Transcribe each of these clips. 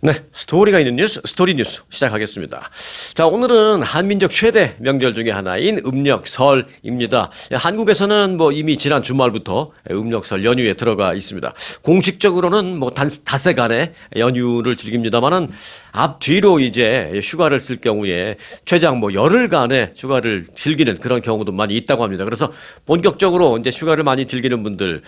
네, 스토리가 있는 뉴스, 스토리 뉴스 시작하겠습니다. 자, 오늘은 한민족 최대 명절 중에 하나인 음력설입니다. 한국에서는 이미 지난 주말부터 음력설 연휴에 들어가 있습니다. 공식적으로는 닷새간의 연휴를 즐깁니다만은 앞뒤로 이제 휴가를 쓸 경우에 최장 열흘간의 휴가를 즐기는 그런 경우도 많이 있다고 합니다. 그래서 본격적으로 이제 휴가를 많이 즐기는 분들,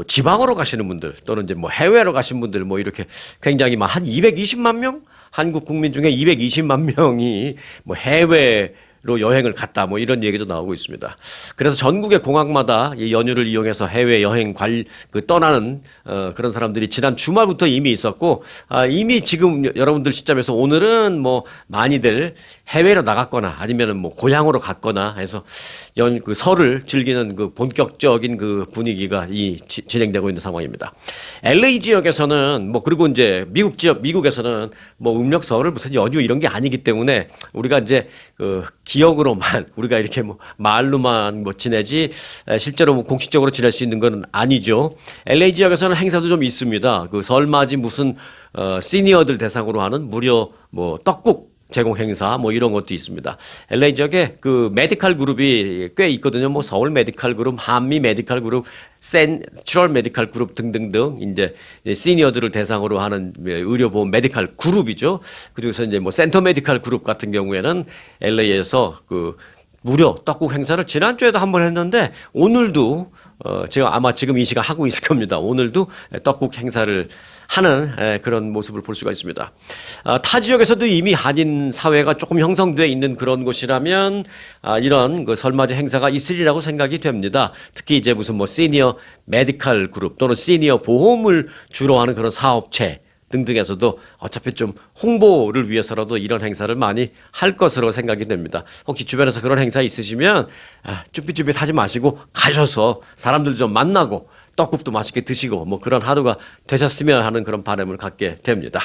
지방으로 가시는 분들 또는 이제 해외로 가신 분들 이렇게 굉장히 한 220만 명? 한국 국민 중에 220만 명이 해외로 여행을 갔다 이런 얘기도 나오고 있습니다. 그래서 전국의 공항마다 이 연휴를 이용해서 해외 여행 떠나는 그런 사람들이 지난 주말부터 이미 있었고, 이미 지금 여러분들 시점에서 오늘은 많이들 해외로 나갔거나 아니면은 고향으로 갔거나 해서 설을 즐기는 그 본격적인 그 분위기가 진행되고 있는 상황입니다. LA 지역에서는 그리고 이제 미국에서는 음력설을 무슨 연휴 이런 게 아니기 때문에 우리가 이제 기억으로만 우리가 이렇게 말로만 지내지 실제로 공식적으로 지낼 수 있는 건 아니죠. LA 지역에서는 행사도 좀 있습니다. 그 설맞이 무슨 시니어들 대상으로 하는 무료 떡국 제공 행사 이런 것도 있습니다. LA 지역에 그 메디컬 그룹이 꽤 있거든요. 서울 메디컬 그룹, 한미 메디컬 그룹, 센트럴 메디컬 그룹 등등등 이제 시니어들을 대상으로 하는 의료보험 메디컬 그룹이죠. 그중에서 이제 센터 메디컬 그룹 같은 경우에는 LA에서 그 무료 떡국 행사를 지난주에도 한번 했는데 오늘도 지금 이 시간 하고 있을 겁니다. 오늘도 떡국 행사를 하는 그런 모습을 볼 수가 있습니다. 타 지역에서도 이미 한인 사회가 조금 형성되어 있는 그런 곳이라면 이런 그 설맞이 행사가 있으리라고 생각이 됩니다. 특히 이제 무슨 시니어 메디컬 그룹 또는 시니어 보험을 주로 하는 그런 사업체 등등에서도 어차피 좀 홍보를 위해서라도 이런 행사를 많이 할 것으로 생각이 됩니다. 혹시 주변에서 그런 행사 있으시면 쭈삣쭈삣 하지 마시고 가셔서 사람들 좀 만나고 떡국도 맛있게 드시고 그런 하루가 되셨으면 하는 그런 바람을 갖게 됩니다.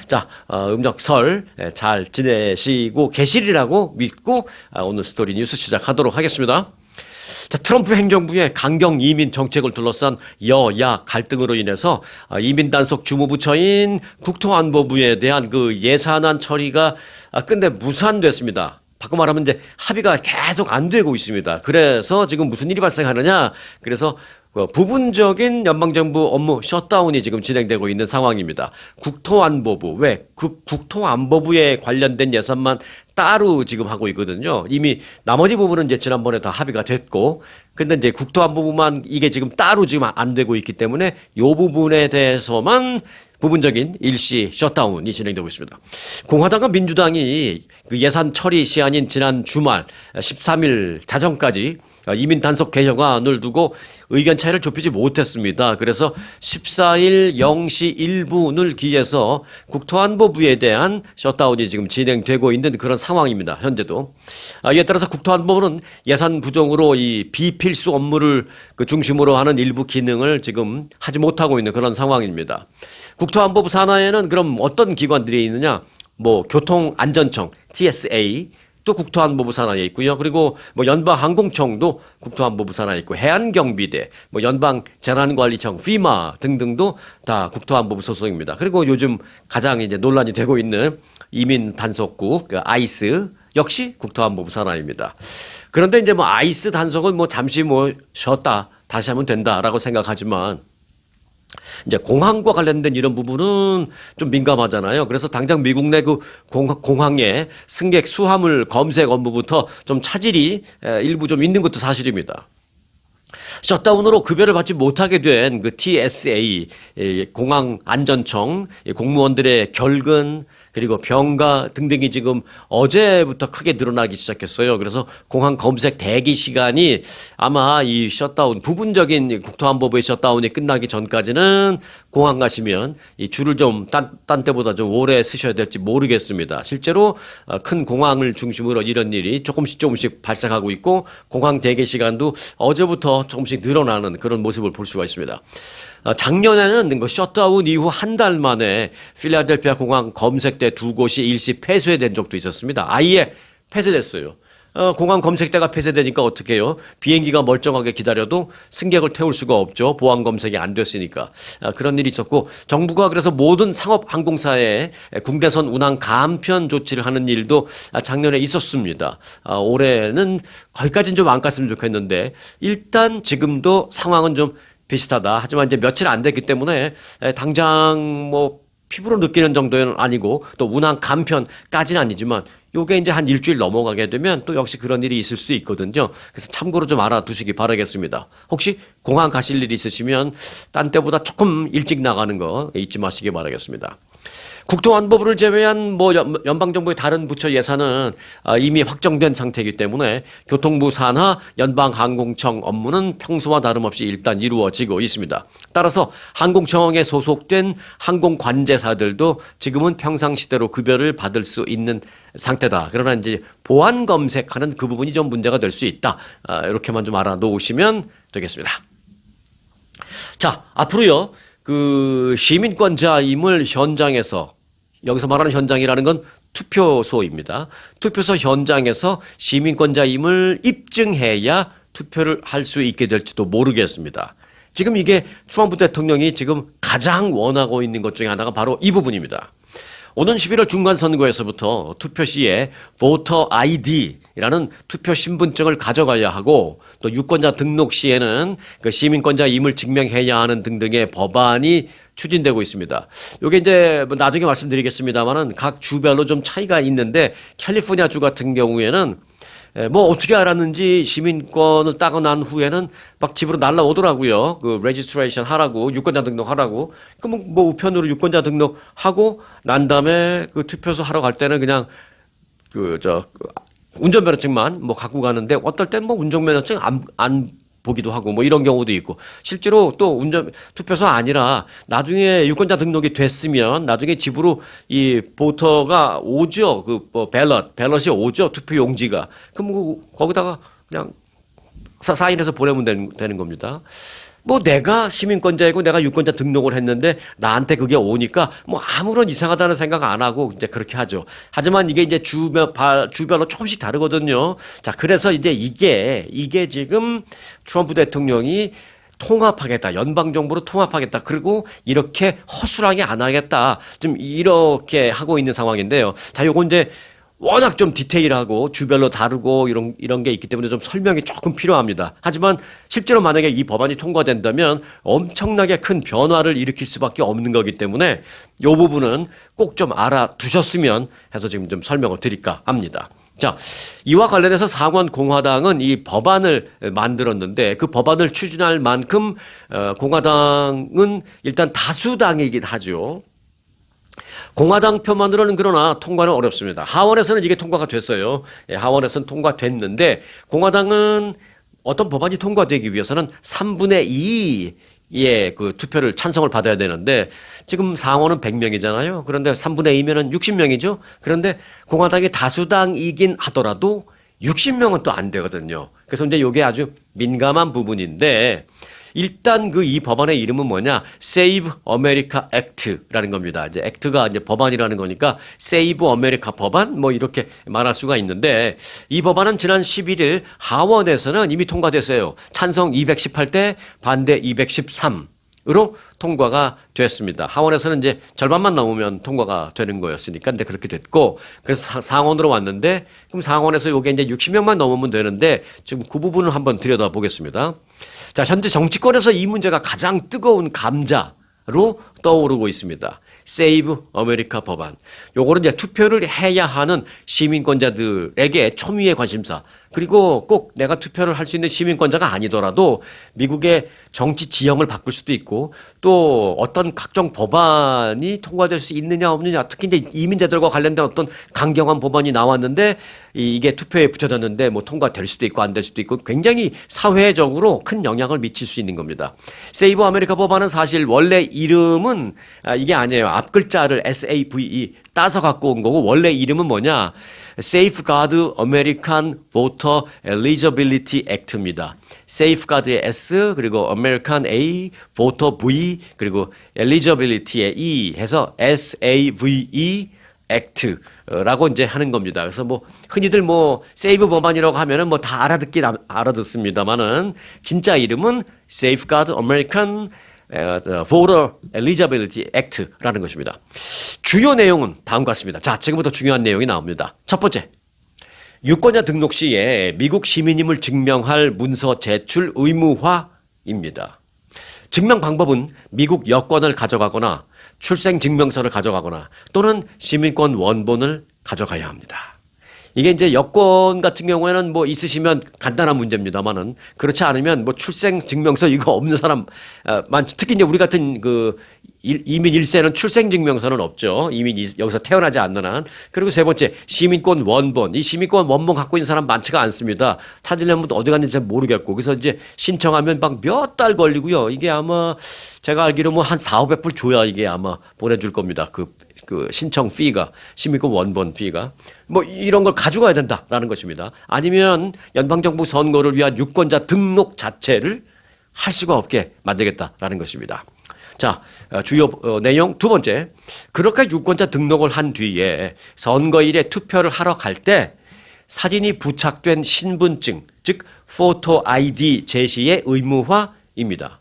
자, 음력설 잘 지내시고 계시리라고 믿고 오늘 스토리 뉴스 시작하도록 하겠습니다. 자, 트럼프 행정부의 강경 이민 정책을 둘러싼 여야 갈등으로 인해서 이민 단속 주무부처인 국토안보부에 대한 그 예산안 처리가 끝내 무산됐습니다. 바꿔 말하면 이제 합의가 계속 안 되고 있습니다. 그래서 지금 무슨 일이 발생하느냐? 그래서 부분적인 연방정부 업무 셧다운이 지금 진행되고 있는 상황입니다. 국토안보부, 왜? 국토안보부에 관련된 예산만 따로 지금 하고 있거든요. 이미 나머지 부분은 이제 지난번에 다 합의가 됐고, 근데 이제 국토안보부만 이게 지금 따로 지금 안 되고 있기 때문에 이 부분에 대해서만 부분적인 일시 셧다운이 진행되고 있습니다. 공화당과 민주당이 그 예산 처리 시한인 지난 주말 13일 자정까지 이민 단속 개혁안을 두고 의견 차이를 좁히지 못했습니다. 그래서 14일 0시 1분을 기해서 국토안보부에 대한 셧다운이 지금 진행되고 있는 그런 상황입니다. 현재도. 이에 따라서 국토안보부는 예산 부족으로 이 비필수 업무를 그 중심으로 하는 일부 기능을 지금 하지 못하고 있는 그런 상황입니다. 국토안보부 산하에는 그럼 어떤 기관들이 있느냐? 교통안전청, TSA, 또 국토안보부 산하에 있고요. 그리고 연방항공청도 국토안보부 산하에 있고, 해안경비대, 연방재난관리청, FEMA 등등도 다 국토안보부 소속입니다. 그리고 요즘 가장 이제 논란이 되고 있는 이민 단속국 아이스 역시 국토안보부 산하입니다. 그런데 이제 아이스 단속은 잠시 쉬었다 다시 하면 된다라고 생각하지만, 이제 공항과 관련된 이런 부분은 좀 민감하잖아요. 그래서 당장 미국 내 그 공항의 승객 수화물 검색 업무부터 좀 차질이 일부 좀 있는 것도 사실입니다. 셧다운으로 급여를 받지 못하게 된 그 TSA 공항안전청 공무원들의 결근 그리고 병가 등등이 지금 어제부터 크게 늘어나기 시작했어요. 그래서 공항 검색 대기 시간이 아마 이 셧다운 부분적인 국토안보부의 셧다운이 끝나기 전까지는 공항 가시면 이 줄을 좀 딴 때보다 좀 오래 쓰셔야 될지 모르겠습니다. 실제로 큰 공항을 중심으로 이런 일이 조금씩 발생하고 있고, 공항 대기 시간도 어제부터 조금씩 늘어나는 그런 모습을 볼 수가 있습니다. 작년에는 그 셧다운 이후 한 달 만에 필라델피아 공항 검색대 두 곳이 일시 폐쇄된 적도 있었습니다. 아예 폐쇄됐어요. 공항 검색대가 폐쇄되니까 어떻게 해요? 비행기가 멀쩡하게 기다려도 승객을 태울 수가 없죠. 보안 검색이 안 됐으니까. 그런 일이 있었고 정부가 그래서 모든 상업 항공사에 국내선 운항 감편 조치를 하는 일도 작년에 있었습니다. 올해는 거기까지는 좀 안 갔으면 좋겠는데 일단 지금도 상황은 좀 비슷하다. 하지만 이제 며칠 안 됐기 때문에 당장 뭐 피부로 느끼는 정도는 아니고 또 운항 감편까지는 아니지만 요게 이제 한 일주일 넘어가게 되면 또 역시 그런 일이 있을 수 있거든요. 그래서 참고로 좀 알아두시기 바라겠습니다. 혹시 공항 가실 일이 있으시면 딴 때보다 조금 일찍 나가는 거 잊지 마시기 바라겠습니다. 국토안보부를 제외한 뭐 연방정부의 다른 부처 예산은 이미 확정된 상태이기 때문에 교통부 산하 연방항공청 업무는 평소와 다름없이 일단 이루어지고 있습니다. 따라서 항공청에 소속된 항공관제사들도 지금은 평상시대로 급여를 받을 수 있는 상태다. 그러나 이제 보안 검색하는 그 부분이 좀 문제가 될 수 있다. 이렇게만 좀 알아놓으시면 되겠습니다. 자, 앞으로요. 그 시민권자임을 현장에서 여기서 말하는 현장이라는 건 투표소입니다. 투표소 현장에서 시민권자임을 입증해야 투표를 할 수 있게 될지도 모르겠습니다. 지금 이게 트럼프 대통령이 지금 가장 원하고 있는 것 중에 하나가 바로 이 부분입니다. 오는 11월 중간선거에서부터 투표 시에 보터 ID라는 투표 신분증을 가져가야 하고 또 유권자 등록 시에는 그 시민권자임을 증명해야 하는 등등의 법안이 추진되고 있습니다. 이게 이제 나중에 말씀드리겠습니다만은 각 주별로 좀 차이가 있는데 캘리포니아 주 같은 경우에는 뭐 어떻게 알았는지 시민권을 따고 난 후에는 막 집으로 날라오더라고요. 그 레지스트레이션 하라고 유권자 등록하라고. 그럼 뭐 우편으로 유권자 등록하고 난 다음에 그 투표소 하러 갈 때는 그냥 운전면허증만 뭐 갖고 가는데 어떨 땐 뭐 운전면허증 안 보기도 하고 뭐 이런 경우도 있고 실제로 또 투표소 아니라 나중에 유권자 등록이 됐으면 나중에 집으로 이 보터가 오죠. 그 뭐 밸럿이 오죠. 투표 용지가. 그럼 거기다가 그냥 사인해서 보내면 되는 겁니다. 뭐 내가 시민권자이고 내가 유권자 등록을 했는데 나한테 그게 오니까 뭐 아무런 이상하다는 생각 안 하고 이제 그렇게 하죠. 하지만 이게 이제 주별로 조금씩 다르거든요. 자, 그래서 이제 이게 지금 트럼프 대통령이 통합하겠다. 연방정부로 통합하겠다. 그리고 이렇게 허술하게 안 하겠다. 좀 이렇게 하고 있는 상황인데요. 자, 요건 이제 워낙 좀 디테일하고 주별로 다르고 이런 게 있기 때문에 좀 설명이 조금 필요합니다. 하지만 실제로 만약에 이 법안이 통과된다면 엄청나게 큰 변화를 일으킬 수밖에 없는 거기 때문에 이 부분은 꼭 좀 알아두셨으면 해서 지금 좀 설명을 드릴까 합니다. 자, 이와 관련해서 상원 공화당은 이 법안을 만들었는데 그 법안을 추진할 만큼 공화당은 일단 다수당이긴 하죠. 공화당 표만으로는 그러나 통과는 어렵습니다. 하원에서는 이게 통과가 됐어요. 하원에서는 통과됐는데 공화당은 어떤 법안이 통과되기 위해서는 3분의 2의 그 투표를 찬성을 받아야 되는데 지금 상원은 100명이잖아요. 그런데 3분의 2면은 60명이죠. 그런데 공화당이 다수당이긴 하더라도 60명은 또 안 되거든요. 그래서 이제 이게 아주 민감한 부분인데 일단 이 법안의 이름은 뭐냐? Save America Act라는 겁니다. 이제 액트가 이제 법안이라는 거니까 Save America 법안 뭐 이렇게 말할 수가 있는데 이 법안은 지난 11일 하원에서는 이미 통과됐어요. 찬성 218대 반대 213으로 통과가 됐습니다. 하원에서는 이제 절반만 넘으면 통과가 되는 거였으니까 근데 그렇게 됐고 그래서 상원으로 왔는데 그럼 상원에서 요게 이제 60명만 넘으면 되는데 지금 그 부분을 한번 들여다보겠습니다. 자, 현재 정치권에서 이 문제가 가장 뜨거운 감자로 떠오르고 있습니다. Save America 법안. 요거는 이제 투표를 해야 하는 시민권자들에게 초미의 관심사. 그리고 꼭 내가 투표를 할 수 있는 시민권자가 아니더라도 미국의 정치 지형을 바꿀 수도 있고 또 어떤 각종 법안이 통과될 수 있느냐 없느냐 특히 이제 이민자들과 관련된 어떤 강경한 법안이 나왔는데 이게 투표에 붙여졌는데 뭐 통과될 수도 있고 안 될 수도 있고 굉장히 사회적으로 큰 영향을 미칠 수 있는 겁니다. 세이브 아메리카 법안은 사실 원래 이름은 이게 아니에요. 앞 글자를 SAVE 따서 갖고 온 거고 원래 이름은 뭐냐? Safeguard American Voter Eligibility Act입니다. Safeguard의 S 그리고 American A, Voter V 그리고 Eligibility의 E 해서 SAVE 액트라고 이제 하는 겁니다. 그래서 뭐 흔히들 뭐 세이브 법안이라고 하면은 뭐 다 알아듣습니다만은 진짜 이름은 Safeguard American Voter Eligibility Act라는 것입니다. 주요 내용은 다음과 같습니다. 자, 지금부터 중요한 내용이 나옵니다. 첫 번째, 유권자 등록 시에 미국 시민임을 증명할 문서 제출 의무화입니다. 증명 방법은 미국 여권을 가져가거나 출생증명서를 가져가거나 또는 시민권 원본을 가져가야 합니다. 이게 이제 여권 같은 경우에는 뭐 있으시면 간단한 문제입니다만은 그렇지 않으면 뭐 출생증명서 이거 없는 사람 특히 이제 우리 같은 그 이민 1세는 출생증명서는 없죠. 이미 여기서 태어나지 않는 한. 그리고 세 번째, 시민권 원본. 이 시민권 원본 갖고 있는 사람 많지가 않습니다. 찾으려면 어디 갔는지 잘 모르겠고. 그래서 이제 신청하면 막 몇 달 걸리고요. 이게 아마 제가 알기로 뭐 한 4,500불 줘야 이게 아마 보내줄 겁니다. 그 신청 피가, 시민권 원본 피가. 뭐 이런 걸 가져가야 된다라는 것입니다. 아니면 연방정부 선거를 위한 유권자 등록 자체를 할 수가 없게 만들겠다라는 것입니다. 자, 주요 내용 두 번째. 그렇게 유권자 등록을 한 뒤에 선거일에 투표를 하러 갈 때 사진이 부착된 신분증, 즉 포토 아이디 제시의 의무화입니다.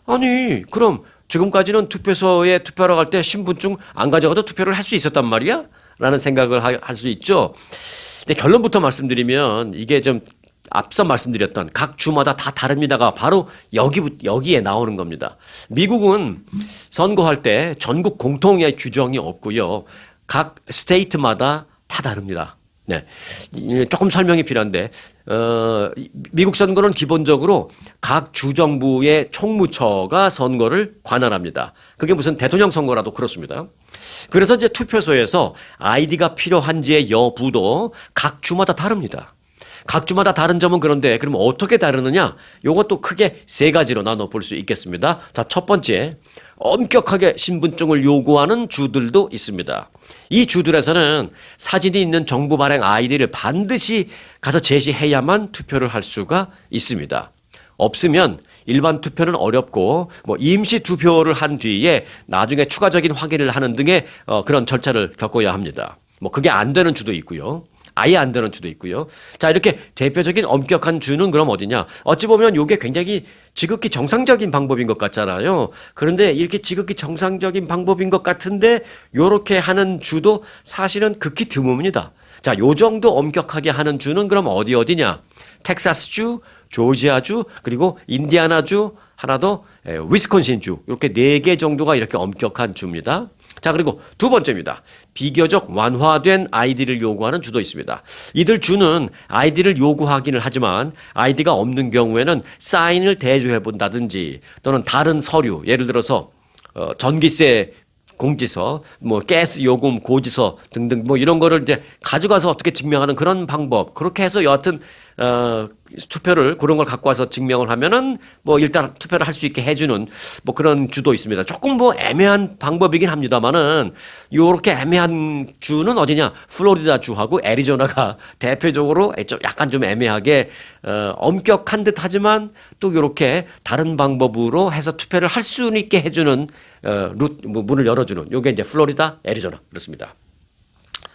아니, 그럼 지금까지는 투표소에 투표하러 갈 때 신분증 안 가져가도 투표를 할 수 있었단 말이야? 라는 생각을 할 수 있죠. 근데 결론부터 말씀드리면 이게 좀 앞서 말씀드렸던 각 주마다 다 다릅니다가 바로 여기에 나오는 겁니다. 미국은 선거할 때 전국 공통의 규정이 없고요. 각 스테이트마다 다 다릅니다. 네. 조금 설명이 필요한데, 미국 선거는 기본적으로 각 주정부의 총무처가 선거를 관할합니다. 그게 무슨 대통령 선거라도 그렇습니다. 그래서 이제 투표소에서 아이디가 필요한지의 여부도 각 주마다 다릅니다. 각 주마다 다른 점은 그런데 그럼 어떻게 다르느냐? 요것도 크게 세 가지로 나눠 볼 수 있겠습니다. 자, 첫 번째, 엄격하게 신분증을 요구하는 주들도 있습니다. 이 주들에서는 사진이 있는 정부 발행 아이디를 반드시 가서 제시해야만 투표를 할 수가 있습니다. 없으면 일반 투표는 어렵고 뭐 임시 투표를 한 뒤에 나중에 추가적인 확인을 하는 등의 그런 절차를 겪어야 합니다. 뭐 그게 안 되는 주도 있고요. 아예 안 되는 주도 있고요. 자, 이렇게 대표적인 엄격한 주는 그럼 어디냐? 어찌 보면 이게 굉장히 지극히 정상적인 방법인 것 같잖아요. 그런데 이렇게 지극히 정상적인 방법인 것 같은데 이렇게 하는 주도 사실은 극히 드뭅니다. 자, 요 정도 엄격하게 하는 주는 그럼 어디냐? 텍사스주, 조지아주, 그리고 인디아나주, 하나 더 위스콘신주. 이렇게 4개 정도가 이렇게 엄격한 주입니다. 자, 그리고 두 번째입니다. 비교적 완화된 아이디를 요구하는 주도 있습니다. 이들 주는 아이디를 요구하기는 하지만 아이디가 없는 경우에는 사인을 대조해 본다든지 또는 다른 서류, 예를 들어서 전기세 공지서, 뭐 가스 요금 고지서 등등 뭐 이런 거를 이제 가져가서 어떻게 증명하는 그런 방법. 그렇게 해서 여하튼 투표를 그런 걸 갖고 와서 증명을 하면은 뭐 일단 투표를 할 수 있게 해주는 뭐 그런 주도 있습니다. 조금 뭐 애매한 방법이긴 합니다만은 요렇게 애매한 주는 어디냐? 플로리다 주하고 애리조나가 대표적으로 약간 좀 애매하게 엄격한 듯하지만 또 요렇게 다른 방법으로 해서 투표를 할 수 있게 해주는 문을 열어주는 요게 이제 플로리다, 애리조나 그렇습니다.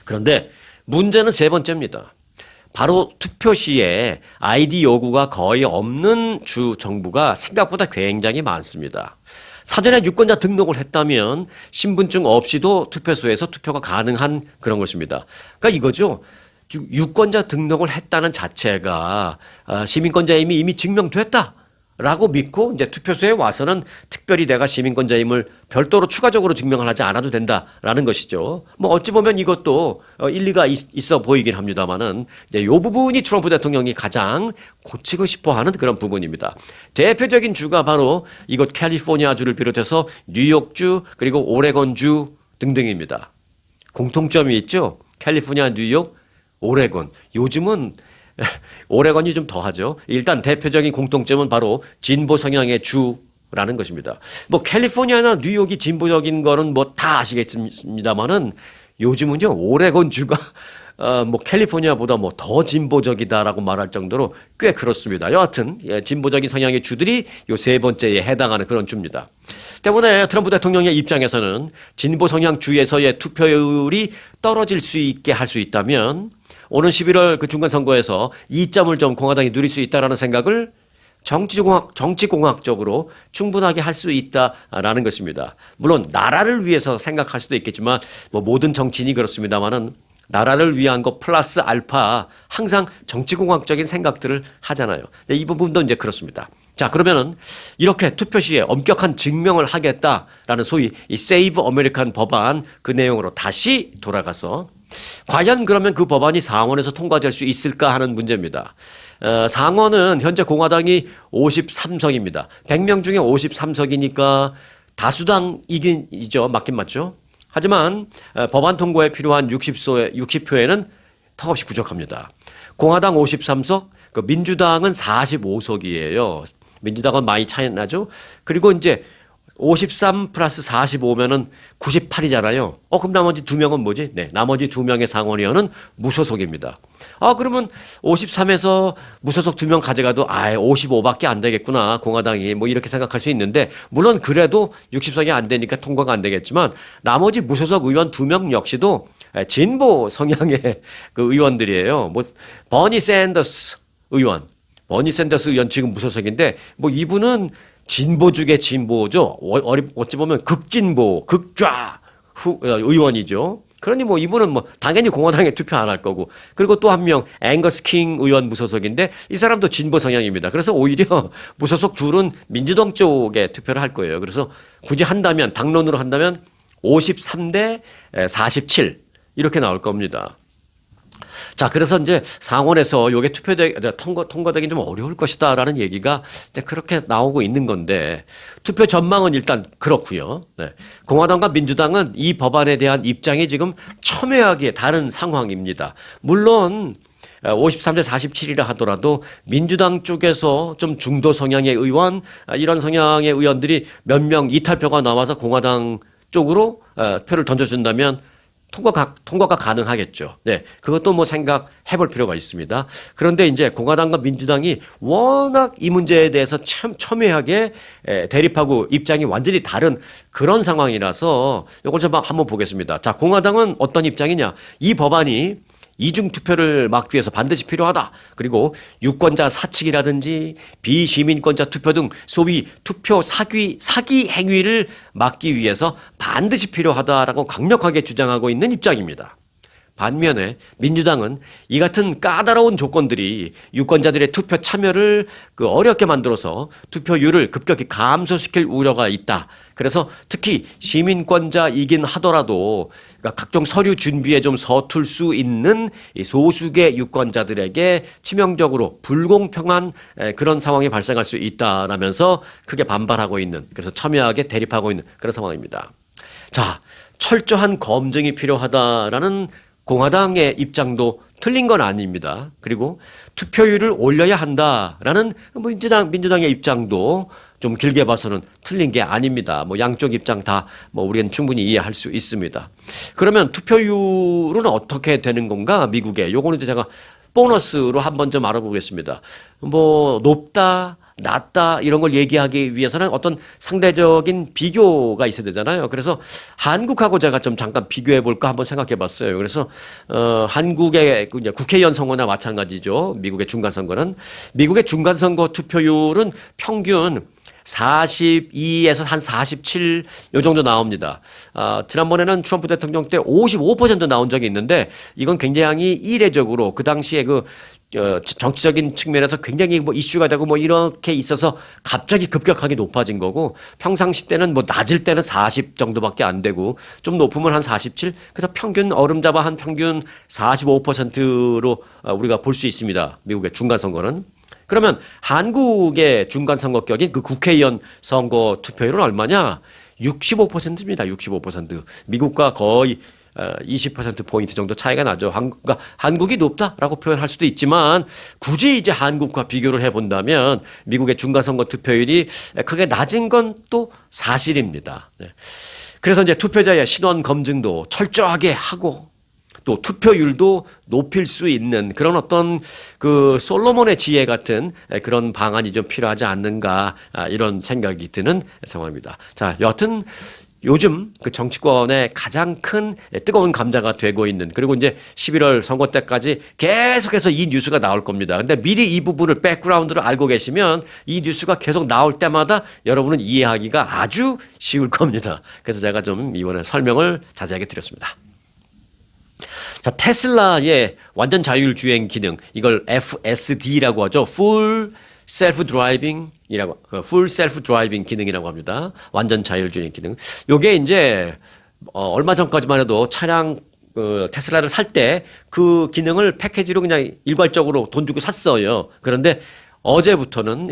그런데 문제는 세 번째입니다. 바로 투표 시에 아이디 요구가 거의 없는 주 정부가 생각보다 굉장히 많습니다. 사전에 유권자 등록을 했다면 신분증 없이도 투표소에서 투표가 가능한 그런 것입니다. 그러니까 이거죠. 유권자 등록을 했다는 자체가 시민권자임이 이미 증명됐다. 라고 믿고 이제 투표소에 와서는 특별히 내가 시민권자임을 별도로 추가적으로 증명을 하지 않아도 된다라는 것이죠. 뭐 어찌 보면 이것도 일리가 있어 보이긴 합니다만은 이제 요 부분이 트럼프 대통령이 가장 고치고 싶어하는 그런 부분입니다. 대표적인 주가 바로 이곳 캘리포니아주를 비롯해서 뉴욕주 그리고 오레곤주 등등입니다. 공통점이 있죠. 캘리포니아, 뉴욕, 오레곤. 요즘은 오레곤이 좀 더하죠. 일단 대표적인 공통점은 바로 진보 성향의 주라는 것입니다. 뭐 캘리포니아나 뉴욕이 진보적인 거는 뭐 다 아시겠습니다만은 요즘은요 오레곤 주가 뭐 캘리포니아보다 뭐 더 진보적이다라고 말할 정도로 꽤 그렇습니다. 여하튼 진보적인 성향의 주들이 요 세 번째에 해당하는 그런 주입니다. 때문에 트럼프 대통령의 입장에서는 진보 성향 주에서의 투표율이 떨어질 수 있게 할 수 있다면 오는 11월 그 중간 선거에서 이점을 좀 공화당이 누릴 수 있다라는 생각을 정치공학적으로 충분하게 할 수 있다라는 것입니다. 물론 나라를 위해서 생각할 수도 있겠지만 뭐 모든 정치인이 그렇습니다만은 나라를 위한 거 플러스 알파 항상 정치공학적인 생각들을 하잖아요. 이 부분도 이제 그렇습니다. 자, 그러면은 이렇게 투표 시에 엄격한 증명을 하겠다라는 소위 이 세이브 아메리칸 법안 그 내용으로 다시 돌아가서 과연 그러면 그 법안이 상원에서 통과될 수 있을까 하는 문제입니다. 상원은 현재 공화당이 53석입니다. 100명 중에 53석이니까 다수당 이긴이죠. 맞긴 맞죠. 하지만 법안 통과에 필요한 60표에는 턱없이 부족합니다. 공화당 53석, 그 민주당은 45석이에요. 민주당은 많이 차이 나죠. 그리고 이제 53 플러스 45면은 98이잖아요. 그럼 나머지 두 명은 뭐지? 네, 나머지 두 명의 상원의원은 무소속입니다. 그러면 53에서 무소속 두 명 가져가도 55밖에 안 되겠구나. 공화당이 뭐 이렇게 생각할 수 있는데 물론 그래도 60석이 안 되니까 통과가 안 되겠지만 나머지 무소속 의원 두 명 역시도 진보 성향의 그 의원들이에요. 뭐 버니 샌더스 의원 지금 무소속인데 뭐 이분은 진보 중의 진보죠. 어찌 보면 극진보, 극좌 의원이죠. 그러니 뭐 이분은 뭐 당연히 공화당에 투표 안 할 거고. 그리고 또 한 명 앵거스 킹 의원 무소속인데 이 사람도 진보 성향입니다. 그래서 오히려 무소속 둘은 민주당 쪽에 투표를 할 거예요. 그래서 굳이 한다면 당론으로 한다면 53대 47 이렇게 나올 겁니다. 자, 그래서 이제 상원에서 요게 통과되기 좀 어려울 것이다라는 얘기가 이제 그렇게 나오고 있는 건데 투표 전망은 일단 그렇고요. 네. 공화당과 민주당은 이 법안에 대한 입장이 지금 첨예하게 다른 상황입니다. 물론 53대 47이라 하더라도 민주당 쪽에서 좀 중도 성향의 의원, 이런 성향의 의원들이 몇 명 이탈표가 나와서 공화당 쪽으로 표를 던져준다면 통과가 가능하겠죠. 네. 그것도 뭐 생각해 볼 필요가 있습니다. 그런데 이제 공화당과 민주당이 워낙 이 문제에 대해서 참 첨예하게 대립하고 입장이 완전히 다른 그런 상황이라서 이걸 좀 한번 보겠습니다. 자, 공화당은 어떤 입장이냐. 이 법안이 이중 투표를 막기 위해서 반드시 필요하다. 그리고 유권자 사측이라든지 비시민권자 투표 등 소위 투표 사기 행위를 막기 위해서 반드시 필요하다라고 강력하게 주장하고 있는 입장입니다. 반면에 민주당은 이 같은 까다로운 조건들이 유권자들의 투표 참여를 어렵게 만들어서 투표율을 급격히 감소시킬 우려가 있다. 그래서 특히 시민권자이긴 하더라도 각종 서류 준비에 좀 서툴 수 있는 소수의 유권자들에게 치명적으로 불공평한 그런 상황이 발생할 수 있다라면서 크게 반발하고 있는, 그래서 첨예하게 대립하고 있는 그런 상황입니다. 자, 철저한 검증이 필요하다라는 공화당의 입장도 틀린 건 아닙니다. 그리고 투표율을 올려야 한다라는 민주당의 입장도 좀 길게 봐서는 틀린 게 아닙니다. 뭐 양쪽 입장 다 뭐 우리는 충분히 이해할 수 있습니다. 그러면 투표율은 어떻게 되는 건가? 미국에. 요거는 제가 보너스로 한번 좀 알아보겠습니다. 뭐 높다, 낮다 이런 걸 얘기하기 위해서는 어떤 상대적인 비교가 있어야 되잖아요. 그래서 한국하고 제가 좀 잠깐 비교해 볼까 한번 생각해 봤어요. 그래서 한국의 국회의원 선거나 마찬가지죠. 미국의 중간선거는. 미국의 중간선거 투표율은 평균 42에서 한 47 요 정도 나옵니다. 지난번에는 트럼프 대통령 때 55% 나온 적이 있는데 이건 굉장히 이례적으로 그 당시에 정치적인 측면에서 굉장히 뭐 이슈가 되고 뭐 이렇게 있어서 갑자기 급격하게 높아진 거고, 평상시 때는 뭐 낮을 때는 40 정도밖에 안 되고 좀 높으면 한 47. 그래서 평균 어름잡아 한 평균 45%로 우리가 볼 수 있습니다. 미국의 중간 선거는. 그러면 한국의 중간 선거격인 그 국회의원 선거 투표율은 얼마냐? 65%입니다. 65%. 미국과 거의 20%포인트 정도 차이가 나죠. 그러니까 한국이 높다라고 표현할 수도 있지만 굳이 이제 한국과 비교를 해본다면 미국의 중간선거 투표율이 크게 낮은 건 또 사실입니다. 네. 그래서 이제 투표자의 신원 검증도 철저하게 하고 또 투표율도 높일 수 있는 그런 어떤 그 솔로몬의 지혜 같은 그런 방안이 좀 필요하지 않는가 이런 생각이 드는 상황입니다. 자, 여하튼 요즘 그 정치권의 가장 큰 뜨거운 감자가 되고 있는 그리고 이제 11월 선거 때까지 계속해서 이 뉴스가 나올 겁니다. 근데 미리 이 부분을 백그라운드를 알고 계시면 이 뉴스가 계속 나올 때마다 여러분은 이해하기가 아주 쉬울 겁니다. 그래서 제가 좀 이번에 설명을 자세하게 드렸습니다. 자, 테슬라의 완전 자율 주행 기능 이걸 FSD라고 하죠. Full Self Driving이라고 Full Self Driving 기능이라고 합니다. 완전 자율 주행 기능. 요게 이제 얼마 전까지만 해도 차량 테슬라를 살 때 그 기능을 패키지로 그냥 일괄적으로 돈 주고 샀어요. 그런데 어제부터는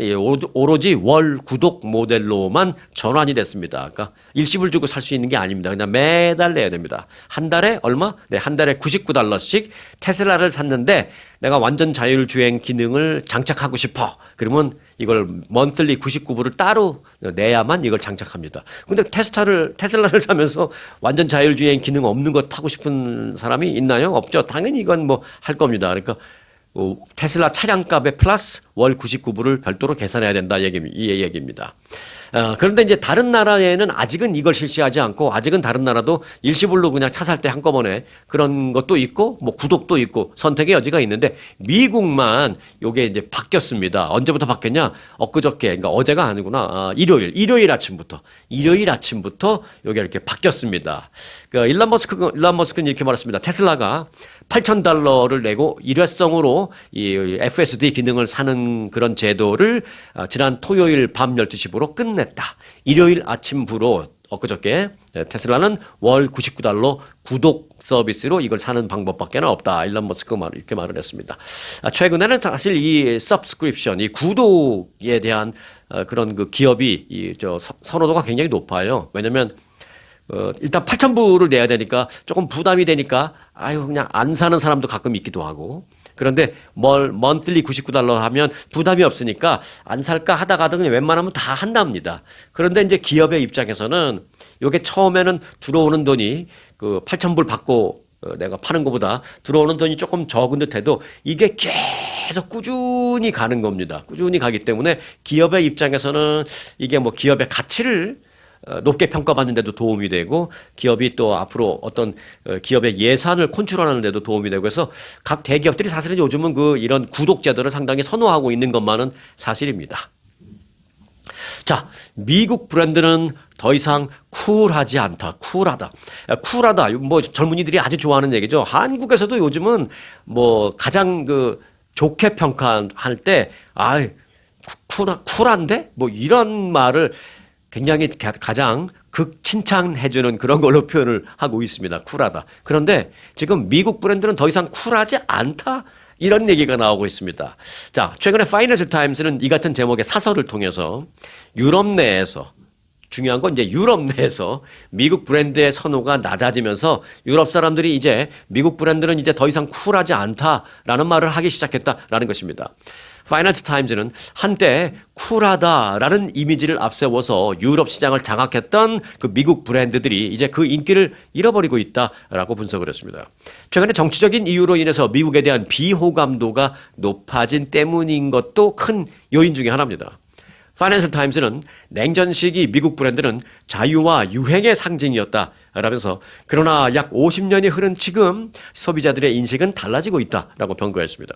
오로지 월 구독 모델로만 전환이 됐습니다. 그러니까 일시불 주고 살 수 있는 게 아닙니다. 그냥 매달 내야 됩니다. 한 달에 얼마? 네, 한 달에 $99씩 테슬라를 샀는데 내가 완전 자율주행 기능을 장착하고 싶어. 그러면 이걸 monthly 99불을 따로 내야만 이걸 장착합니다. 근데 테슬라를 사면서 완전 자율주행 기능 없는 거 타고 싶은 사람이 있나요? 없죠. 당연히 이건 뭐 할 겁니다. 그러니까 테슬라 차량값에 플러스 월 99불을 별도로 계산해야 된다 이 얘기입니다. 그런데 이제 다른 나라에는 아직은 이걸 실시하지 않고 아직은 다른 나라도 일시불로 그냥 차 살 때 한꺼번에 그런 것도 있고 뭐 구독도 있고 선택의 여지가 있는데 미국만 요게 이제 바뀌었습니다. 언제부터 바뀌었냐? 엊그저께 그러니까 어제가 아니구나. 일요일 아침부터 요게 이렇게 바뀌었습니다. 그 일론 머스크는 이렇게 말했습니다. 테슬라가 $8,000를 내고 일회성으로 이 FSD 기능을 사는 그런 제도를 지난 토요일 밤 12시부로 끝냈다. 일요일 아침부로 엊그저께 테슬라는 월 $99 구독 서비스로 이걸 사는 방법밖에 없다. 일론 머스크가 이렇게 말을 했습니다. 최근에는 사실 이 subscription, 이 구독에 대한 그런 그 기업이 선호도가 굉장히 높아요. 왜냐면 일단 8,000불을 내야 되니까 조금 부담이 되니까 그냥 안 사는 사람도 가끔 있기도 하고 그런데 monthly $99 하면 부담이 없으니까 안 살까 하다가도 그냥 웬만하면 다 한답니다. 그런데 이제 기업의 입장에서는 요게 처음에는 들어오는 돈이 그 8,000불 받고 내가 파는 것보다 들어오는 돈이 조금 적은 듯해도 이게 계속 꾸준히 가는 겁니다. 꾸준히 가기 때문에 기업의 입장에서는 이게 뭐 기업의 가치를 높게 평가받는 데도 도움이 되고 기업이 또 앞으로 어떤 기업의 예산을 컨트롤하는 데도 도움이 되고 해서 각 대기업들이 사실은 요즘은 이런 구독 제도를 상당히 선호하고 있는 것만은 사실입니다. 자, 미국 브랜드는 더 이상 쿨하지 않다. 쿨하다. 뭐 젊은이들이 아주 좋아하는 얘기죠. 한국에서도 요즘은 뭐 가장 좋게 평가할 때 쿨한데? 뭐 이런 말을 굉장히 가장 극칭찬해주는 그런 걸로 표현을 하고 있습니다. 쿨하다. 그런데 지금 미국 브랜드는 더 이상 쿨하지 않다. 이런 얘기가 나오고 있습니다. 자, 최근에 파이낸셜 타임스는 이 같은 제목의 사설을 통해서 유럽 내에서 중요한 건 이제 유럽 내에서 미국 브랜드의 선호가 낮아지면서 유럽 사람들이 이제 미국 브랜드는 이제 더 이상 쿨하지 않다라는 말을 하기 시작했다라는 것입니다. 파이낸셜 타임즈는 한때 쿨하다라는 이미지를 앞세워서 유럽 시장을 장악했던 그 미국 브랜드들이 이제 그 인기를 잃어버리고 있다라고 분석을 했습니다. 최근에 정치적인 이유로 인해서 미국에 대한 비호감도가 높아진 때문인 것도 큰 요인 중에 하나입니다. 파이낸셜 타임스는 냉전 시기 미국 브랜드는 자유와 유행의 상징이었다 라면서 그러나 약 50년이 흐른 지금 소비자들의 인식은 달라지고 있다라고 평가했습니다.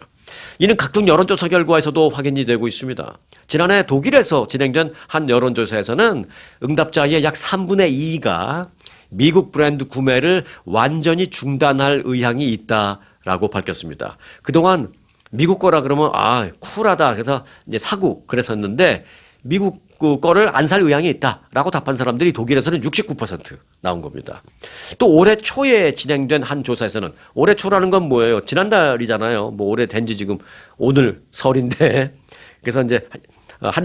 이는 각종 여론조사 결과에서도 확인이 되고 있습니다. 지난해 독일에서 진행된 한 여론조사에서는 응답자의 약 3분의 2가 미국 브랜드 구매를 완전히 중단할 의향이 있다라고 밝혔습니다. 그동안 미국 거라 그러면 쿨하다 그래서 이제 사고 그랬었는데 미국 거를 안 살 의향이 있다라고 답한 사람들이 독일에서는 69% 나온 겁니다. 또 올해 초에 진행된 한 조사에서는 올해 초라는 건 뭐예요? 지난달이잖아요. 뭐 올해 된 지 지금 오늘 설인데 그래서 이제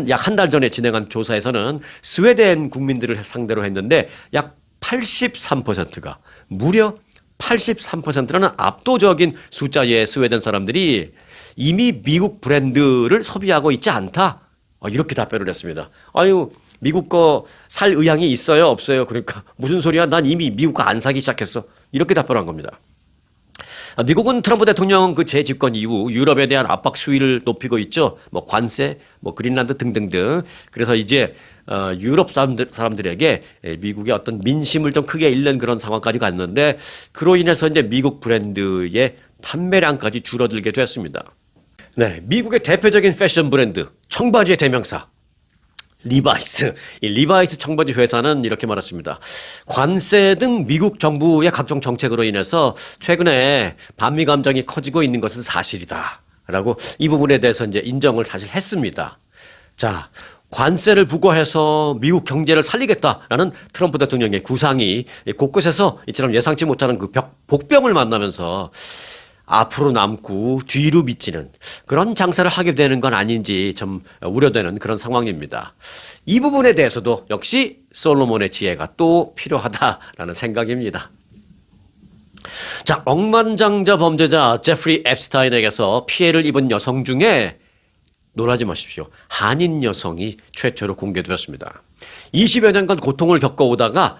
약 한 달 전에 진행한 조사에서는 스웨덴 국민들을 상대로 했는데 약 83%가 무려 83%라는 압도적인 숫자의 스웨덴 사람들이 이미 미국 브랜드를 소비하고 있지 않다. 이렇게 답변을 했습니다. 미국 거 살 의향이 있어요? 없어요? 그러니까 무슨 소리야? 난 이미 미국 거 안 사기 시작했어. 이렇게 답변한 겁니다. 미국은 트럼프 대통령 그 재집권 이후 유럽에 대한 압박 수위를 높이고 있죠. 뭐 관세, 뭐 그린란드 등등등. 그래서 이제 유럽 사람들에게 미국의 어떤 민심을 좀 크게 잃는 그런 상황까지 갔는데 그로 인해서 이제 미국 브랜드의 판매량까지 줄어들게 됐습니다. 네, 미국의 대표적인 패션 브랜드 청바지의 대명사 리바이스. 이 리바이스 청바지 회사는 이렇게 말했습니다. 관세 등 미국 정부의 각종 정책으로 인해서 최근에 반미 감정이 커지고 있는 것은 사실이다. 라고 이 부분에 대해서 이제 인정을 사실 했습니다. 자, 관세를 부과해서 미국 경제를 살리겠다라는 트럼프 대통령의 구상이 곳곳에서 이처럼 예상치 못하는 그 복병을 만나면서 앞으로 남고 뒤로 미치는 그런 장사를 하게 되는 건 아닌지 좀 우려되는 그런 상황입니다. 이 부분에 대해서도 역시 솔로몬의 지혜가 또 필요하다라는 생각입니다. 자, 억만장자 범죄자 제프리 앱스타인에게서 피해를 입은 여성 중에 놀라지 마십시오. 한인 여성이 최초로 공개되었습니다. 20여 년간 고통을 겪어오다가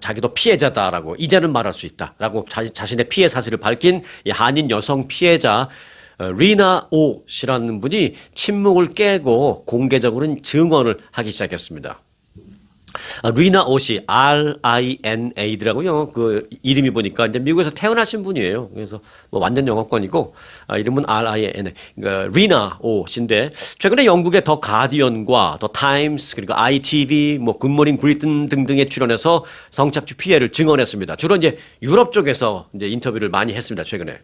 자기도 피해자다라고 이제는 말할 수 있다라고 자신의 피해 사실을 밝힌 이 한인 여성 피해자 리나 오 씨라는 분이 침묵을 깨고 공개적으로 증언을 하기 시작했습니다. 리나 오씨 RINA더라고요. 그 이름이 보니까 이제 미국에서 태어나신 분이에요. 그래서 뭐 완전 영어권이고 이름은 RINA. 그러니까 리나 오씨인데 최근에 영국의 더 가디언과 더 타임스 그리고 ITV 뭐 굿모닝 브리튼 등등에 출연해서 성착취 피해를 증언했습니다. 주로 이제 유럽 쪽에서 이제 인터뷰를 많이 했습니다. 최근에.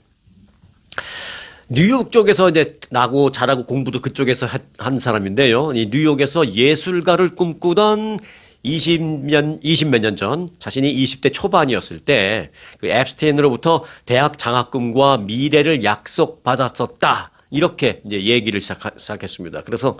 뉴욕 쪽에서 이제 나고 자라고 공부도 그쪽에서 한 사람인데요. 이 뉴욕에서 예술가를 꿈꾸던 20몇 년 전 자신이 20대 초반이었을 때 그 앱스테인으로부터 대학 장학금과 미래를 약속받았었다. 이렇게 이제 얘기를 시작했습니다. 그래서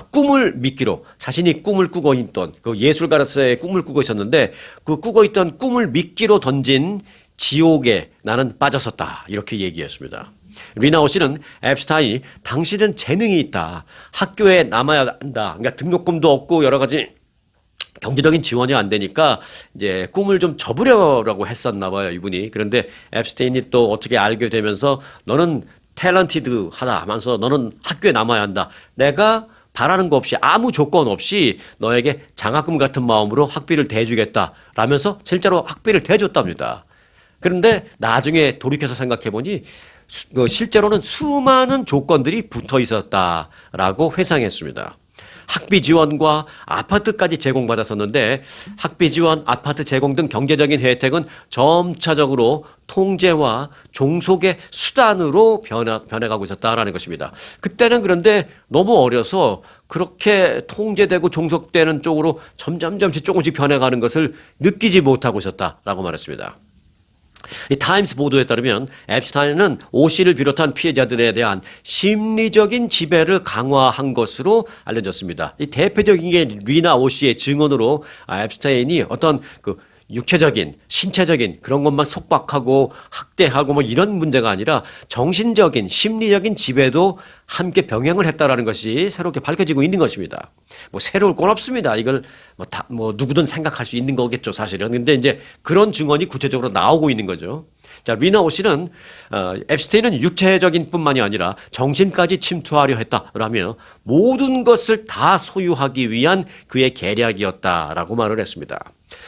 꿈을 미끼로 자신이 꿈을 꾸고 있던 그 예술가로서의 꿈을 꾸고 있었는데 그 꾸고 있던 꿈을 미끼로 던진 지옥에 나는 빠졌었다. 이렇게 얘기했습니다. 리나오 씨는 앱스타인이 당신은 재능이 있다. 학교에 남아야 한다. 그러니까 등록금도 없고 여러 가지 경제적인 지원이 안 되니까 이제 꿈을 좀 접으려고 했었나 봐요, 이분이. 그런데 앱스테인이 또 어떻게 알게 되면서 너는 탤런티드하다 하면서 너는 학교에 남아야 한다. 내가 바라는 거 없이 아무 조건 없이 너에게 장학금 같은 마음으로 학비를 대주겠다 라면서 실제로 학비를 대줬답니다. 그런데 나중에 돌이켜서 생각해 보니 실제로는 수많은 조건들이 붙어 있었다라고 회상했습니다. 학비 지원과 아파트까지 제공받았었는데 학비 지원, 아파트 제공 등 경제적인 혜택은 점차적으로 통제와 종속의 수단으로 변해가고 있었다라는 것입니다. 그때는 그런데 너무 어려서 그렇게 통제되고 종속되는 쪽으로 점점씩 조금씩 변해가는 것을 느끼지 못하고 있었다라고 말했습니다. 이 타임스 보도에 따르면 앱스타인은 오 씨를 비롯한 피해자들에 대한 심리적인 지배를 강화한 것으로 알려졌습니다. 이 대표적인 게 리나 오 씨의 증언으로 앱스타인이 어떤 그 육체적인, 신체적인 그런 것만 속박하고 학대하고 뭐 이런 문제가 아니라 정신적인, 심리적인 지배도 함께 병행을 했다라는 것이 새롭게 밝혀지고 있는 것입니다. 뭐 새로울 건 없습니다. 이걸 뭐 누구든 생각할 수 있는 거겠죠, 사실은. 근데 이제 그런 증언이 구체적으로 나오고 있는 거죠. 자, 리나 오 씨는 앱스테인은 육체적인 뿐만이 아니라 정신까지 침투하려 했다라며 모든 것을 다 소유하기 위한 그의 계략이었다라고 말을 했습니다.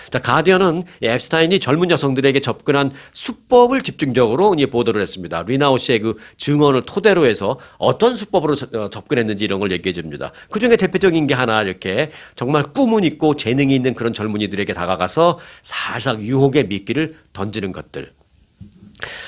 자, 가디언은 앱스타인이 젊은 여성들에게 접근한 수법을 집중적으로 보도를 했습니다. 리나오 씨의 그 증언을 토대로 해서 어떤 수법으로 접근했는지 이런 걸 얘기해 줍니다. 그 중에 대표적인 게 하나 이렇게 정말 꿈은 있고 재능이 있는 그런 젊은이들에게 다가가서 살짝 유혹의 미끼를 던지는 것들.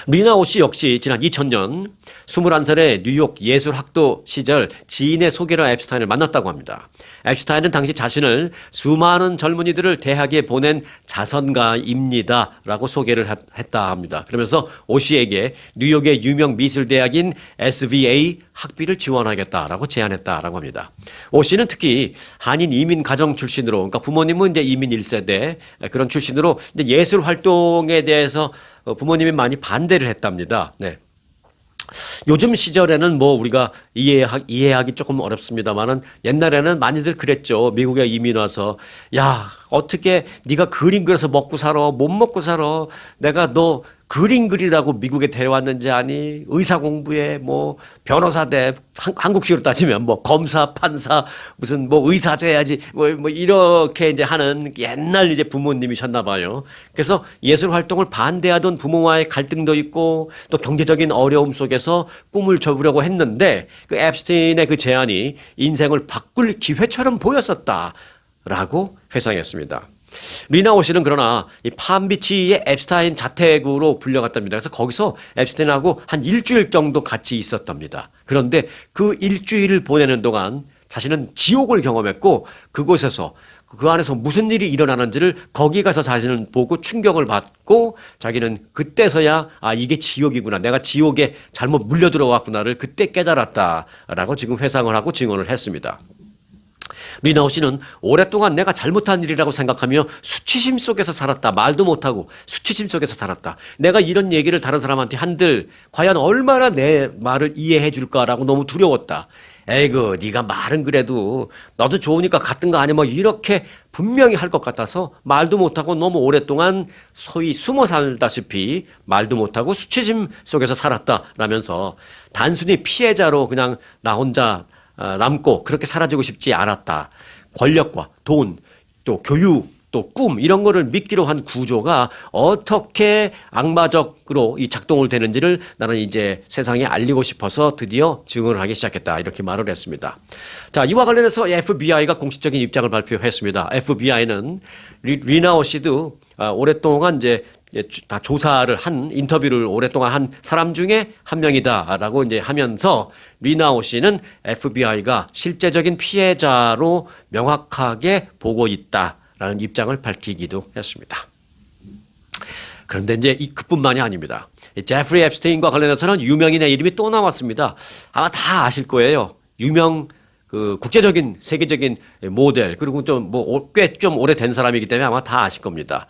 리나오 씨 역시 지난 2000년 21살의 뉴욕 예술학도 시절 지인의 소개로 앱스타인을 만났다고 합니다. 앱스타인은 당시 자신을 수많은 젊은이들을 대학에 보낸 자선가입니다 라고 소개를 했다 합니다. 그러면서 오 씨에게 뉴욕의 유명 미술대학인 SVA 학비를 지원하겠다라고 제안했다라고 합니다. 오 씨는 특히 한인 이민 가정 출신으로, 그러니까 부모님은 이제 이민 1세대 그런 출신으로 이제 예술 활동에 대해서 부모님이 많이 반대를 했답니다. 네. 요즘 시절에는 뭐 우리가 이해하기 조금 어렵습니다만은 옛날에는 많이들 그랬죠. 미국에 이민 와서 야, 어떻게 네가 그림 그려서 먹고 살아? 못 먹고 살아? 내가 너 그림 그리라고 미국에 데려왔는지 아니, 의사 공부에 뭐 변호사 대 한국식으로 따지면 뭐 검사, 판사, 무슨 뭐 의사 돼야지 뭐 이렇게 이제 하는 옛날 이제 부모님이셨나 봐요. 그래서 예술 활동을 반대하던 부모와의 갈등도 있고 또 경제적인 어려움 속에서 꿈을 접으려고 했는데 그 앱스틴의 그 제안이 인생을 바꿀 기회처럼 보였었다라고 회상했습니다. 리나오 씨는 그러나 이 팜비치의 앱스타인 자택으로 불려갔답니다. 그래서 거기서 앱스타인하고 한 일주일 정도 같이 있었답니다. 그런데 그 일주일을 보내는 동안 자신은 지옥을 경험했고 그곳에서 그 안에서 무슨 일이 일어나는지를 거기 가서 자신은 보고 충격을 받고 자기는 그때서야 아 이게 지옥이구나 내가 지옥에 잘못 물려 들어왔구나를 그때 깨달았다라고 지금 회상을 하고 증언을 했습니다. 리나오 씨는 오랫동안 내가 잘못한 일이라고 생각하며 수치심 속에서 살았다. 말도 못하고 수치심 속에서 살았다. 내가 이런 얘기를 다른 사람한테 한들 과연 얼마나 내 말을 이해해 줄까라고 너무 두려웠다. 에이그 네가 말은 그래도 너도 좋으니까 같은 거 아니야 뭐 이렇게 분명히 할 것 같아서 말도 못하고 너무 오랫동안 소위 숨어 살다시피 말도 못하고 수치심 속에서 살았다라면서 단순히 피해자로 그냥 나 혼자 남고 그렇게 사라지고 싶지 않았다. 권력과 돈, 또 교육, 또 꿈 이런 거를 믿기로 한 구조가 어떻게 악마적으로 이 작동을 되는지를 나는 이제 세상에 알리고 싶어서 드디어 증언을 하기 시작했다. 이렇게 말을 했습니다. 자, 이와 관련해서 FBI가 공식적인 입장을 발표했습니다. FBI는 리나오 씨도 오랫동안 이제 다 조사를 한 인터뷰를 오랫동안 한 사람 중에 한 명이다라고 이제 하면서 리나오 씨는 FBI가 실제적인 피해자로 명확하게 보고 있다라는 입장을 밝히기도 했습니다. 그런데 이제 그뿐만이 아닙니다. 제프리 앱스테인과 관련해서는 유명인의 이름이 또 나왔습니다. 아마 다 아실 거예요. 유명 그 국제적인 세계적인 모델 그리고 좀 뭐 꽤 좀 오래된 사람이기 때문에 아마 다 아실 겁니다.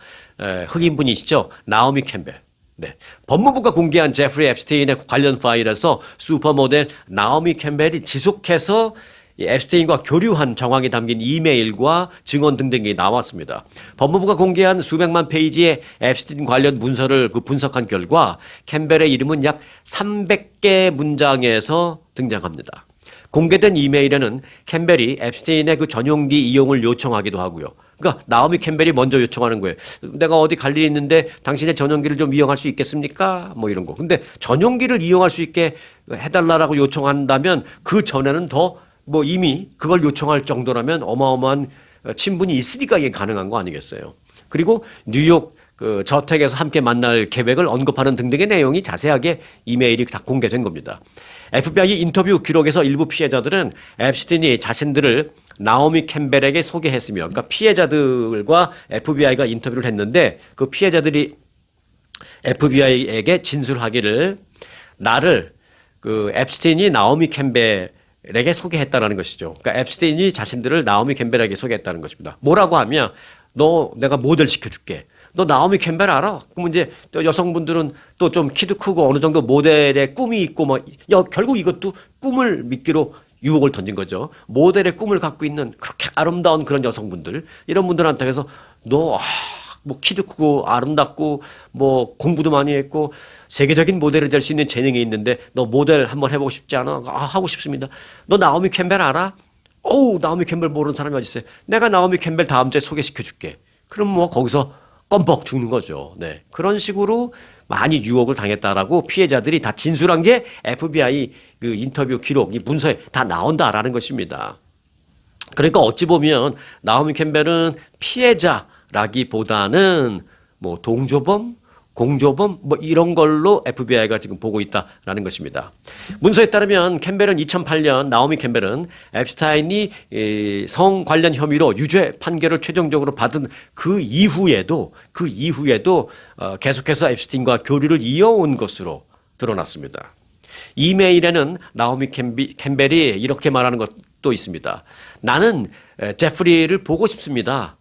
흑인분이시죠. 나오미 캠벨. 네. 법무부가 공개한 제프리 앱스테인의 관련 파일에서 슈퍼모델 나오미 캠벨이 지속해서 앱스테인과 교류한 정황이 담긴 이메일과 증언 등등이 나왔습니다. 법무부가 공개한 수백만 페이지의 앱스테인 관련 문서를 분석한 결과 캠벨의 이름은 약 300개 문장에서 등장합니다. 공개된 이메일에는 캠벨이 앱스테인의 그 전용기 이용을 요청하기도 하고요. 그러니까 나오미 캠벨이 먼저 요청하는 거예요. 내가 어디 갈 일이 있는데 당신의 전용기를 좀 이용할 수 있겠습니까? 뭐 이런 거. 근데 전용기를 이용할 수 있게 해달라고 요청한다면 그 전에는 더 뭐 이미 그걸 요청할 정도라면 어마어마한 친분이 있으니까 이게 가능한 거 아니겠어요? 그리고 뉴욕 그 저택에서 함께 만날 계획을 언급하는 등등의 내용이 자세하게 이메일이 다 공개된 겁니다. FBI 인터뷰 기록에서 일부 피해자들은 앱스틴이 자신들을 나오미 캠벨에게 소개했으며, 그러니까 피해자들과 FBI가 인터뷰를 했는데 그 피해자들이 FBI에게 진술하기를 나를 그 앱스틴이 나오미 캠벨에게 소개했다라는 것이죠. 그러니까 앱스틴이 자신들을 나오미 캠벨에게 소개했다는 것입니다. 뭐라고 하면 너 내가 모델 시켜줄게. 너 나오미 캠벨 알아? 그럼 이제 또 여성분들은 또 좀 키도 크고 어느 정도 모델의 꿈이 있고 뭐 결국 이것도 꿈을 믿기로 유혹을 던진 거죠. 모델의 꿈을 갖고 있는 그렇게 아름다운 그런 여성분들 이런 분들한테 해서 너 뭐 키도 크고 아름답고 뭐 공부도 많이 했고 세계적인 모델이 될 수 있는 재능이 있는데 너 모델 한번 해보고 싶지 않아? 하고 싶습니다. 너 나오미 캠벨 알아? 어우 나오미 캠벨 모르는 사람이 어디 있어요? 내가 나오미 캠벨 다음 주에 소개시켜 줄게. 그럼 뭐 거기서 껌뻑 죽는 거죠. 네. 그런 식으로 많이 유혹을 당했다라고 피해자들이 다 진술한 게 FBI 그 인터뷰 기록, 이 문서에 다 나온다라는 것입니다. 그러니까 어찌 보면 나오미 캠벨은 피해자라기보다는 뭐 동조범, 공조범 뭐 이런 걸로 FBI가 지금 보고 있다라는 것입니다. 문서에 따르면 캠벨은 2008년 나오미 캠벨은 앱스타인이 성 관련 혐의로 유죄 판결을 최종적으로 받은 그 이후에도 계속해서 앱스타인과 교류를 이어온 것으로 드러났습니다. 이메일에는 나오미 캠벨이 이렇게 말하는 것도 있습니다. 나는 제프리를 보고 싶습니다.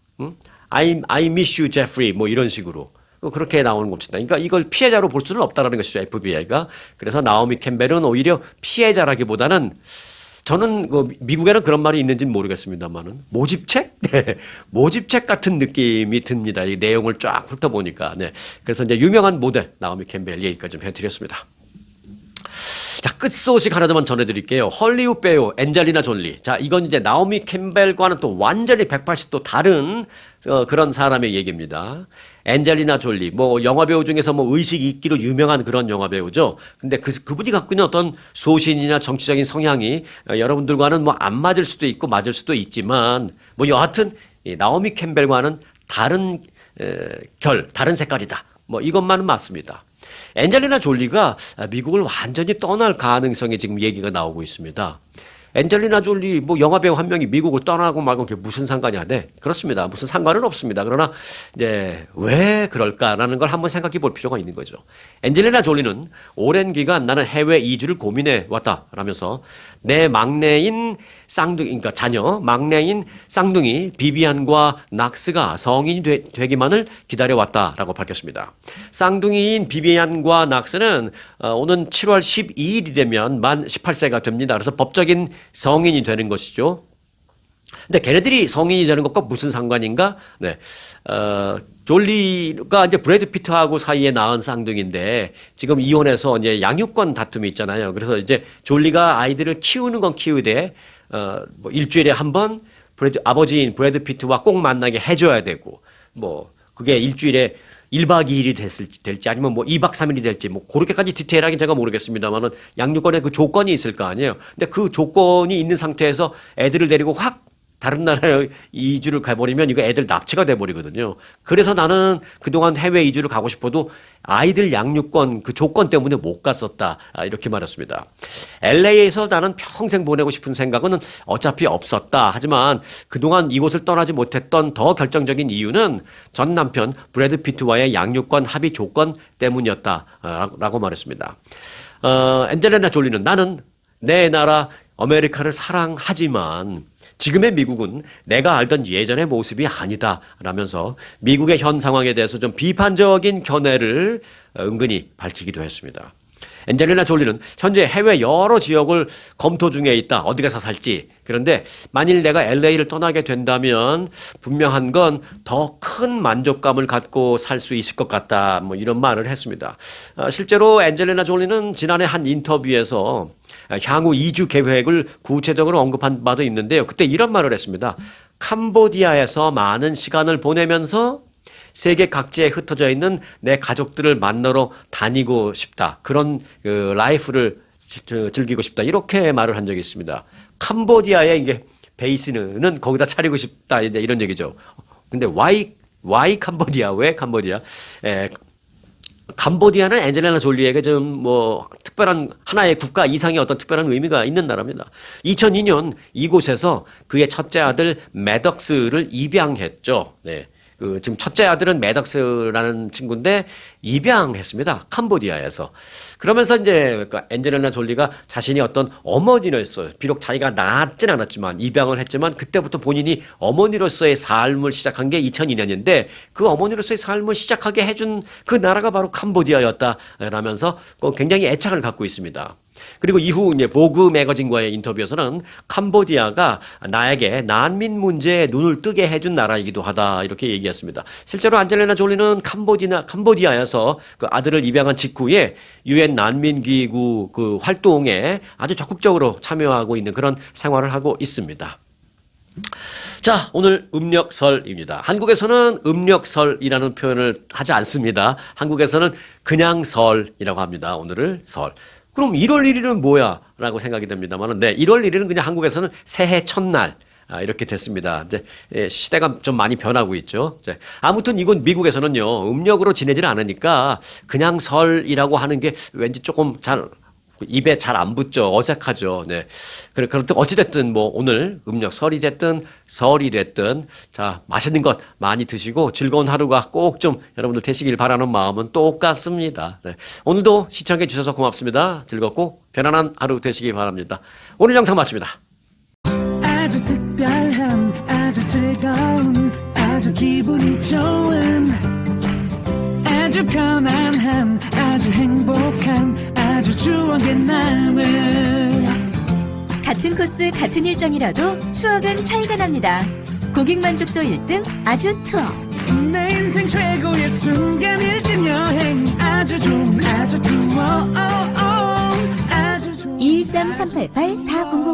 I miss you, Jeffrey. 뭐 이런 식으로. 그렇게 나오는 겁니다. 그러니까 이걸 피해자로 볼 수는 없다라는 것이죠, FBI가. 그래서 나오미 캠벨은 오히려 피해자라기보다는 저는 그 미국에는 그런 말이 있는지는 모르겠습니다만은 모집책? 네. 모집책 같은 느낌이 듭니다. 이 내용을 쫙 훑어보니까. 네. 그래서 이제 유명한 모델 나오미 캠벨 얘기까지 좀 해드렸습니다. 자, 끝소식 하나 더 전해드릴게요. 헐리우드 배우 엔젤리나 졸리. 자, 이건 이제 나오미 캠벨과는 또 완전히 180도 다른 그런 사람의 얘기입니다. 엔젤리나 졸리, 뭐 영화배우 중에서 뭐 의식 있기로 유명한 그런 영화배우죠. 근데 그분이 갖고 있는 어떤 소신이나 정치적인 성향이 여러분들과는 뭐 안 맞을 수도 있고 맞을 수도 있지만 뭐 여하튼 이 나오미 캠벨과는 다른 다른 색깔이다. 뭐 이것만은 맞습니다. 엔젤리나 졸리가 미국을 완전히 떠날 가능성이 지금 얘기가 나오고 있습니다. 엔젤리나 졸리 뭐 영화배우 한 명이 미국을 떠나고 말고 그게 무슨 상관이야? 네, 그렇습니다. 무슨 상관은 없습니다. 그러나 이제 왜 그럴까라는 걸 한번 생각해 볼 필요가 있는 거죠. 엔젤리나 졸리는 오랜 기간 나는 해외 이주를 고민해 왔다라면서 내 막내인 쌍둥이, 그러니까 자녀 막내인 쌍둥이 비비안과 낙스가 성인이 되기만을 기다려왔다라고 밝혔습니다. 쌍둥이인 비비안과 낙스는 오는 7월 12일이 되면 만 18세가 됩니다. 그래서 법적인 성인이 되는 것이죠. 근데 걔네들이 성인이 되는 것과 무슨 상관인가? 네. 졸리가 이제 브래드 피트하고 사이에 낳은 쌍둥이인데 지금 이혼해서 이제 양육권 다툼이 있잖아요. 그래서 이제 졸리가 아이들을 키우는 건 키우되 뭐 일주일에 한 번 아버지인 브래드 피트와 꼭 만나게 해줘야 되고 뭐 그게 일주일에 1박 2일이 될지 아니면 뭐 2박 3일이 될지 뭐 그렇게까지 디테일하게 제가 모르겠습니다만은 양육권에 그 조건이 있을 거 아니에요. 근데 그 조건이 있는 상태에서 애들을 데리고 확 다른 나라에 이주를 가버리면 이거 애들 납치가 돼버리거든요. 그래서 나는 그동안 해외 이주를 가고 싶어도 아이들 양육권 그 조건 때문에 못 갔었다. 이렇게 말했습니다. LA에서 나는 평생 보내고 싶은 생각은 어차피 없었다. 하지만 그동안 이곳을 떠나지 못했던 더 결정적인 이유는 전 남편 브래드 피트와의 양육권 합의 조건 때문이었다. 라고 말했습니다. 엔젤리나 졸리는 나는 내 나라 아메리카를 사랑하지만 지금의 미국은 내가 알던 예전의 모습이 아니다 라면서 미국의 현 상황에 대해서 좀 비판적인 견해를 은근히 밝히기도 했습니다. 엔젤리나 졸리는 현재 해외 여러 지역을 검토 중에 있다. 어디 가서 살지. 그런데 만일 내가 LA를 떠나게 된다면 분명한 건 더 큰 만족감을 갖고 살 수 있을 것 같다. 뭐 이런 말을 했습니다. 실제로 엔젤리나 졸리는 지난해 한 인터뷰에서 향후 이주 계획을 구체적으로 언급한 바도 있는데요. 그때 이런 말을 했습니다. 캄보디아에서 많은 시간을 보내면서 세계 각지에 흩어져 있는 내 가족들을 만나러 다니고 싶다. 그런 라이프를 즐기고 싶다. 이렇게 말을 한 적이 있습니다. 캄보디아의 이게 베이스는 거기다 차리고 싶다. 이제 이런 얘기죠. 근데 why 캄보디아? 왜 캄보디아? 캄보디아는 엔젤리나 졸리에게 좀 뭐 특별한 하나의 국가 이상의 어떤 특별한 의미가 있는 나라입니다. 2002년 이곳에서 그의 첫째 아들 매덕스를 입양했죠. 네. 지금 첫째 아들은 매덕스라는 친구인데 입양했습니다. 캄보디아에서. 그러면서 이제 엔젤리나 졸리가 자신이 어떤 어머니로서 비록 자기가 낳았진 않았지만 입양을 했지만 그때부터 본인이 어머니로서의 삶을 시작한 게 2002년인데 그 어머니로서의 삶을 시작하게 해준 그 나라가 바로 캄보디아였다라면서 굉장히 애착을 갖고 있습니다. 그리고 이후 이제 보그 매거진과의 인터뷰에서는 캄보디아가 나에게 난민 문제에 눈을 뜨게 해준 나라이기도 하다 이렇게 얘기했습니다. 실제로 안젤리나 졸리는 캄보디아에서 그 아들을 입양한 직후에 유엔 난민기구 그 활동에 아주 적극적으로 참여하고 있는 그런 생활을 하고 있습니다. 자, 오늘 음력설입니다. 한국에서는 음력설이라는 표현을 하지 않습니다. 한국에서는 그냥 설이라고 합니다. 오늘을 설. 그럼 1월 1일은 뭐야? 라고 생각이 됩니다만, 네, 1월 1일은 그냥 한국에서는 새해 첫날, 이렇게 됐습니다. 이제, 시대가 좀 많이 변하고 있죠. 이제, 아무튼 이건 미국에서는요, 음력으로 지내질 않으니까 그냥 설이라고 하는 게 왠지 조금 입에 잘 안 붙죠. 어색하죠. 네. 그렇든 어찌됐든 뭐 오늘 음력 설이 됐든 설이 됐든 자, 맛있는 것 많이 드시고 즐거운 하루가 꼭 좀 여러분들 되시길 바라는 마음은 똑같습니다. 네. 오늘도 시청해 주셔서 고맙습니다. 즐겁고 편안한 하루 되시길 바랍니다. 오늘 영상 마칩니다. 아주 특별한 아주 즐거운 아주 기분이 좋은 아주 편안한 아주 행복한 아주 추억의 남을 같은 코스, 같은 일정이라도 추억은 차이가 납니다. 고객 만족도 1등 아주투어. 내 인생 최고의 순간 1등 여행 아주 좋은 아주 투어 아주 좋은 213-388-40